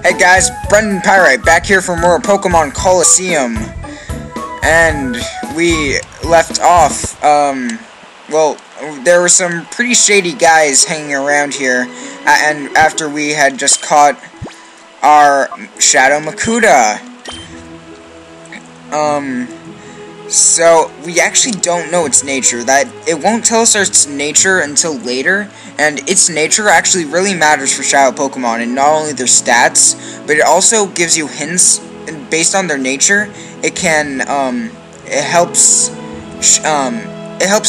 Hey guys, Brendan Pyrite back here for more Pokemon Colosseum. And we left off, well, there were some pretty shady guys hanging around here, and after we had just caught our Shadow Makuta. So we actually don't know its nature. That it won't tell us its nature until later, and its nature actually really matters for Shadow Pokemon, and not only their stats, but it also gives you hints, and based on their nature, it can, it helps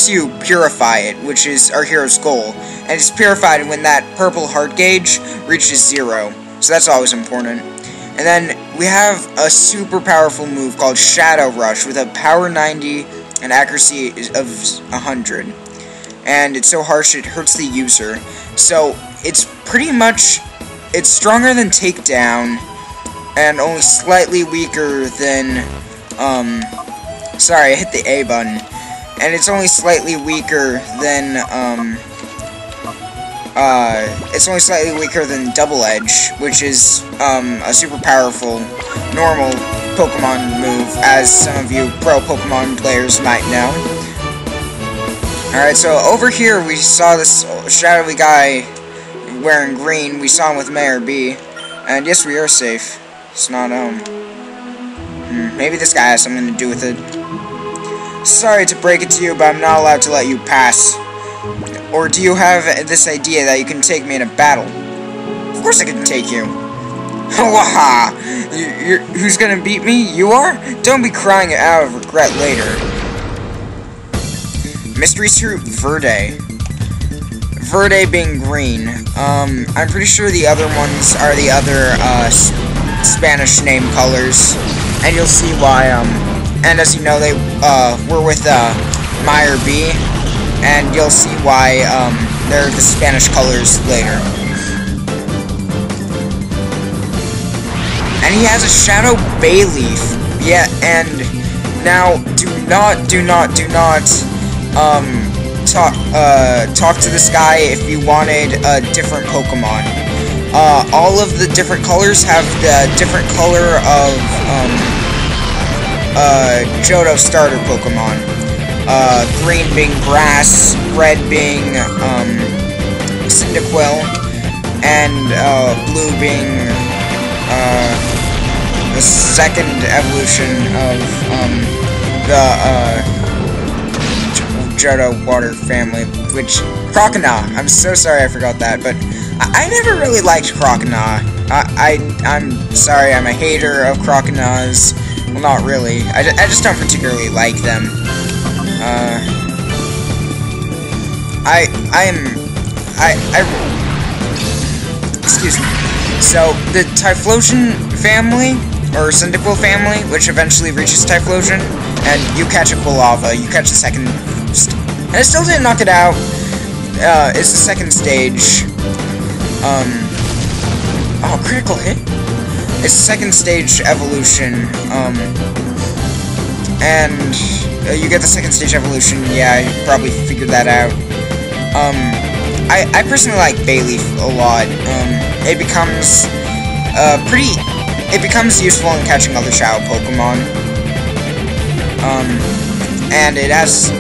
you purify it, which is our hero's goal, and it's purified when that purple heart gauge reaches 0, so that's always important. And then we have a super powerful move called Shadow Rush with a power 90 and accuracy of 100. And it's so harsh it hurts the user. So it's pretty much, it's stronger than Takedown and only slightly weaker than, sorry, I hit the A button. And it's only slightly weaker than, Double Edge, which is, a super powerful, normal Pokemon move, as some of you pro Pokemon players might know. Alright, so over here we saw this shadowy guy wearing green. We saw him with Mayor B. And yes, we are safe. It's not, maybe this guy has something to do with it. Sorry to break it to you, but I'm not allowed to let you pass. Or do you have this idea that you can take me in a battle? Of course I can take you. Waha! Who's gonna beat me? You are? Don't be crying it out of regret later. Mystery Fruit Verde. Verde being green. I'm pretty sure the other ones are the other, Spanish name colors. And you'll see why, and as you know, they, were with, Meyer B. And you'll see why, they're the Spanish colors later. And he has a Shadow Bayleaf. Yeah, and now, do not, talk to this guy if you wanted a different Pokemon. All of the different colors have the different color of, Johto starter Pokemon. Green being grass, red being, Cyndaquil, and, blue being, the second evolution of, the, Johto water family, which, Croconaw. I'm so sorry I forgot that, but I never really liked Croconaw. I'm sorry, I'm a hater of Croconaws. Well, not really. I just don't particularly like them. Excuse me. So, the Typhlosion family, or Cyndaquil family, which eventually reaches Typhlosion, and you catch a Quilava, you catch the second, and it still didn't knock it out. It's the second stage. Oh, critical hit? It's the second stage evolution, and you get the second stage evolution. Yeah, you probably figured that out. I personally like Bayleaf a lot. It becomes, it becomes useful in catching other Shadow Pokemon. And it has,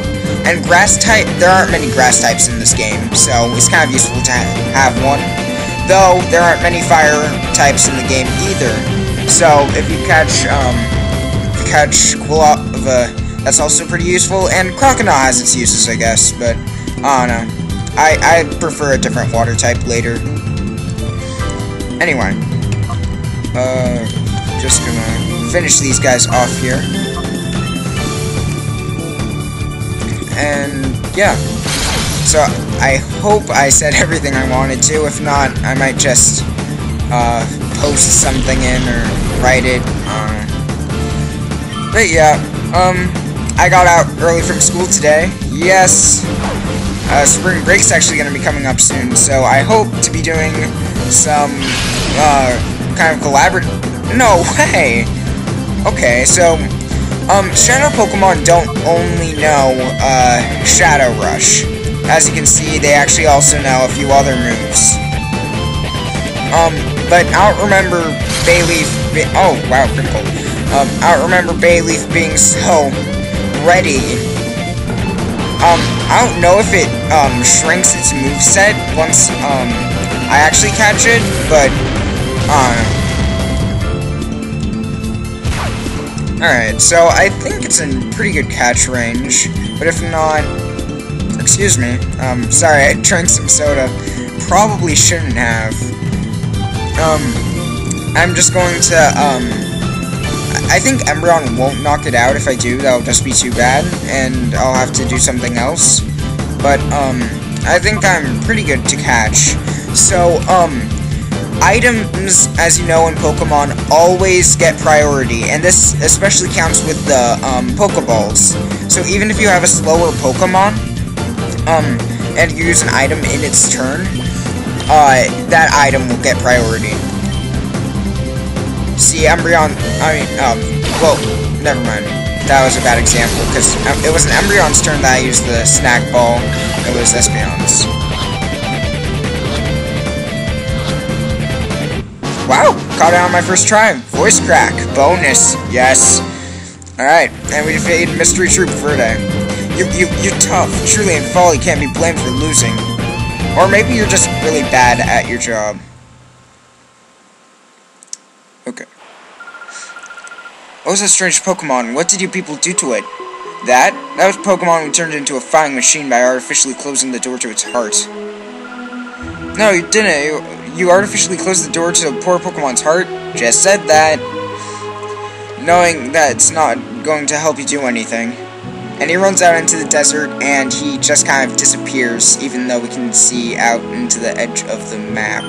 and grass type, there aren't many grass types in this game, so it's kind of useful to have one. Though, there aren't many fire types in the game either. So, if you catch Quilava, that's also pretty useful, and Croconaw has its uses, I guess, but, I don't know. I prefer a different water type later. Anyway. Just gonna finish these guys off here. And, yeah. So, I hope I said everything I wanted to. If not, I might just, post something in or write it. But yeah, I got out early from school today. Yes. Spring break's actually going to be coming up soon, so I hope to be doing some, kind of collaborative... No way! Okay, so, Shadow Pokemon don't only know, Shadow Rush. As you can see, they actually also know a few other moves. But I don't remember Bayleaf. Oh wow, critical. I don't remember Bayleaf being so ready. I don't know if it shrinks its moveset once I actually catch it, but alright, so I think it's in pretty good catch range, but if not, excuse me, sorry, I drank some soda, probably shouldn't have. I'm just going to, I think Embryon won't knock it out. If I do, that'll just be too bad, and I'll have to do something else. But, I think I'm pretty good to catch. So, items, as you know in Pokemon, always get priority, and this especially counts with the, Pokeballs. So even if you have a slower Pokemon, and you use an item in its turn, that item will get priority. See, Embryon, well, never mind. That was a bad example, because it was an Embryon's turn that I used the snack ball. It was Espeon's. Wow, caught it on my first try. Voice crack, bonus, yes. Alright, and we defeated Mystery Troop Verde. You're tough. Truly and Folly can't be blamed for losing. Or maybe you're just really bad at your job. Okay. What was that strange Pokemon? What did you people do to it? That was Pokemon we turned into a flying machine by artificially closing the door to its heart. No, you didn't. You artificially closed the door to a poor Pokemon's heart? Just said that. Knowing that it's not going to help you do anything. And he runs out into the desert, and he just kind of disappears, even though we can see out into the edge of the map.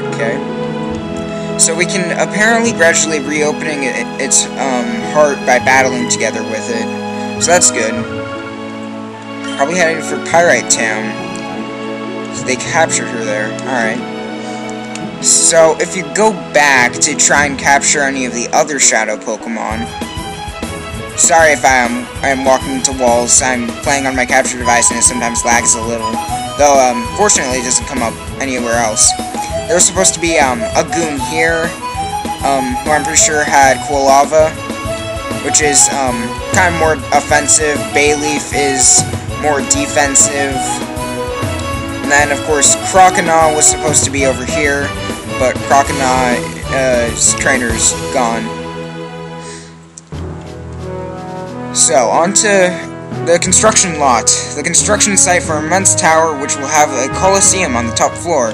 Okay. So we can apparently gradually reopening its heart by battling together with it. So that's good. Probably heading for Pyrite Town. So they captured her there. Alright. So if you go back to try and capture any of the other Shadow Pokemon... Sorry if I am walking into walls. I'm playing on my capture device and it sometimes lags a little. Though, fortunately it doesn't come up anywhere else. There was supposed to be a goon here, who I'm pretty sure had Quilava, which is kind of more offensive. Bayleaf is more defensive. And then, of course, Croconaw was supposed to be over here, but Croconaw's trainer's gone. So, on to the construction lot. The construction site for an immense tower, which will have a Colosseum on the top floor.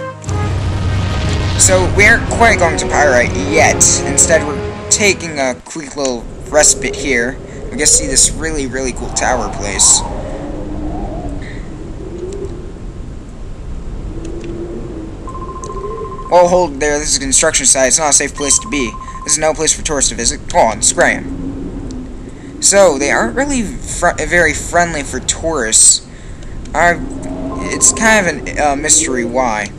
So, we aren't quite going to Pyrite yet. Instead, we're taking a quick little respite here. We get to see this really, really cool tower place. Whoa, hold there. This is a construction site. It's not a safe place to be. This is no place for tourists to visit. Go on, scram. So, they aren't really very friendly for tourists. It's kind of a mystery why.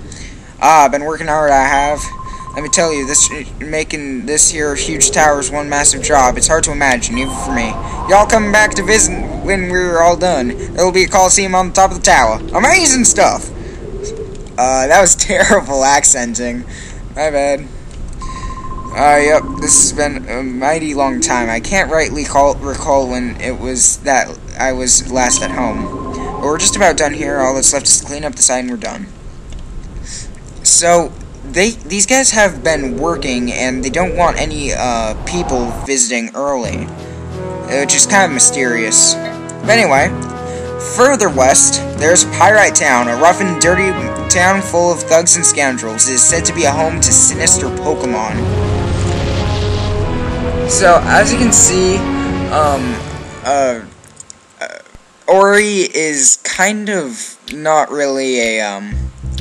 I've been working hard, I have. Let me tell you, making this here huge tower is one massive job. It's hard to imagine, even for me. Y'all coming back to visit when we're all done. There'll be a Colosseum on the top of the tower. Amazing stuff! That was terrible accenting. My bad. Yep, this has been a mighty long time. I can't rightly recall when it was that I was last at home. But we're just about done here. All that's left is to clean up the site and we're done. So, these guys have been working, and they don't want any, people visiting early. Which is kind of mysterious. But anyway, further west, there's Pyrite Town, a rough and dirty town full of thugs and scoundrels. It is said to be a home to sinister Pokemon. So, as you can see, Ori is kind of not really a,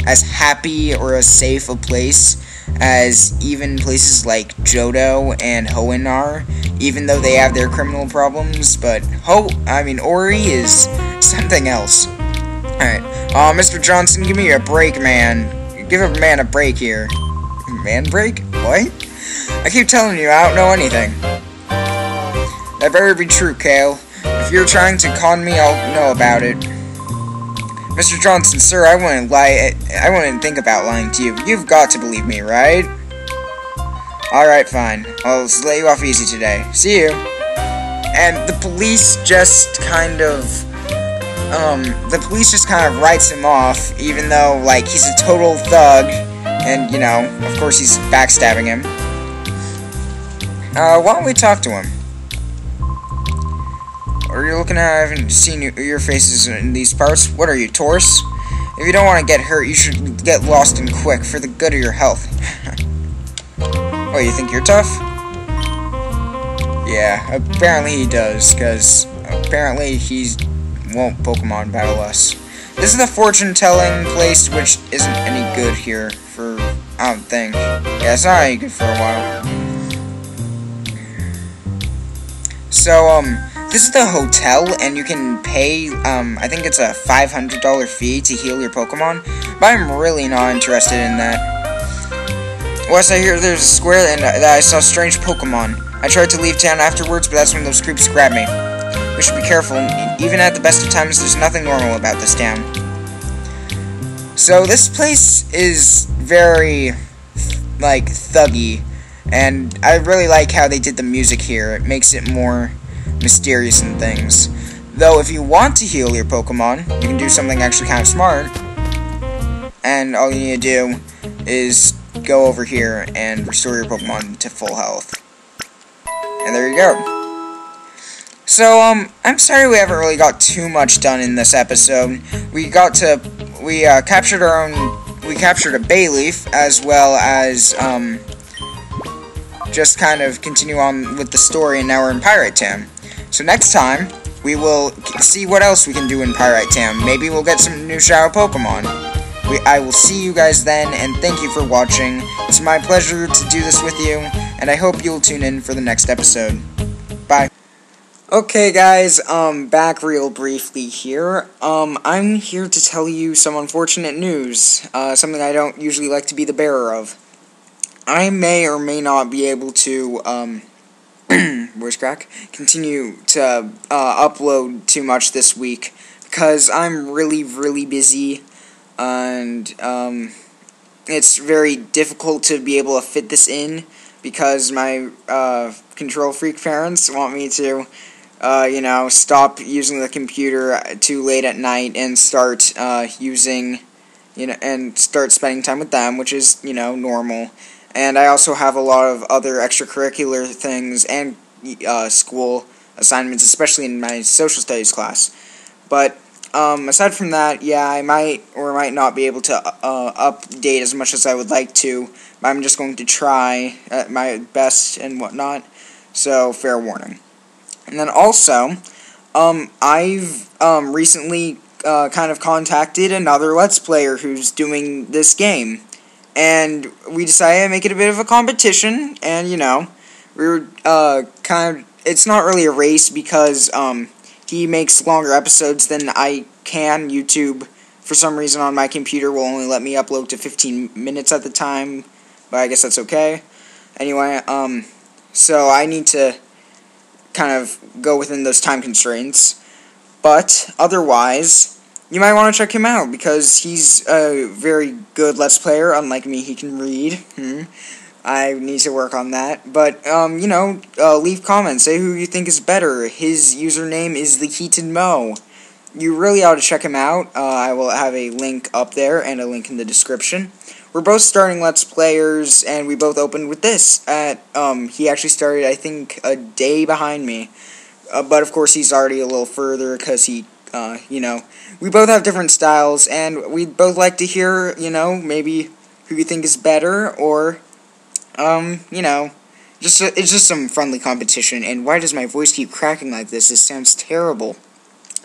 as happy or as safe a place as even places like Johto and Hoenn are, even though they have their criminal problems, but Ori is something else. Alright, Mr. Johnson, give me a break, man. Give a man a break here. Man break? What? I keep telling you, I don't know anything. That better be true, Kale. If you're trying to con me, I'll know about it. Mr. Johnson, sir, I wouldn't lie. I wouldn't think about lying to you. You've got to believe me, right? Alright, fine. I'll just let you off easy today. See you. And the police just kind of writes him off, even though, like, he's a total thug, and, you know, of course he's backstabbing him. Why don't we talk to him? What are you looking at? I haven't seen your faces in these parts. What are you, Taurus? If you don't want to get hurt, you should get lost and quick, for the good of your health. Oh, you think you're tough? Yeah, apparently he does, because apparently he won't Pokemon battle us. This is the fortune-telling place, which isn't any good here for, I don't think. Yeah, it's not any good for a while. So, this is the hotel, and you can pay, I think it's a $500 fee to heal your Pokemon, but I'm really not interested in that. Wes, I hear there's a square and that I saw strange Pokemon. I tried to leave town afterwards, but that's when those creeps grabbed me. We should be careful. Even at the best of times, there's nothing normal about this town. So this place is very, like, thuggy, and I really like how they did the music here. It makes it more mysterious and things. Though, if you want to heal your Pokemon, you can do something actually kind of smart. And all you need to do is go over here and restore your Pokemon to full health. And there you go. So, I'm sorry we haven't really got too much done in this episode. We captured a Bayleaf, as well as, just kind of continue on with the story, and now we're in Pyrite Town. So next time, we will see what else we can do in Pyrite Town. Maybe we'll get some new Shadow Pokemon. I will see you guys then, and thank you for watching. It's my pleasure to do this with you, and I hope you'll tune in for the next episode. Bye. Okay guys, back real briefly here. I'm here to tell you some unfortunate news, something I don't usually like to be the bearer of. I may or may not be able to, voice crack, continue to, upload too much this week, because I'm really busy, and, it's very difficult to be able to fit this in, because my, control freak parents want me to, you know, stop using the computer too late at night and start, using, you know, and start spending time with them, which is, you know, normal. And I also have a lot of other extracurricular things and, school assignments, especially in my social studies class. But, aside from that, yeah, I might or might not be able to, update as much as I would like to, but I'm just going to try my best and whatnot, so fair warning. And then also, I've, recently, kind of contacted another Let's Player who's doing this game, and we decided to make it a bit of a competition, and, you know, we were, kind of, it's not really a race, because, he makes longer episodes than I can. YouTube, for some reason on my computer, will only let me upload to 15 minutes at the time, but I guess that's okay. Anyway, so I need to kind of go within those time constraints, but otherwise, you might want to check him out, because he's a very good Let's Player. Unlike me, he can read. I need to work on that, but, you know, leave comments, say who you think is better. His username is The Heated Mo. You really ought to check him out. I will have a link up there, and a link in the description. We're both starting Let's Players, and we both opened with this. He actually started, I think, a day behind me. But, of course, he's already a little further, because he, you know, we both have different styles, and we'd both like to hear, you know, maybe who you think is better, or, you know, it's just some friendly competition. And why does my voice keep cracking like this? It sounds terrible.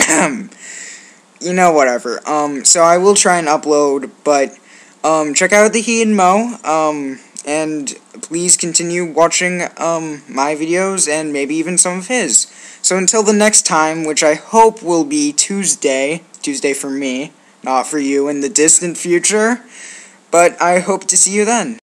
You know, whatever. So I will try and upload, but, check out the He and Mo, and please continue watching, my videos, and maybe even some of his. So until the next time, which I hope will be Tuesday for me, not for you in the distant future, but I hope to see you then.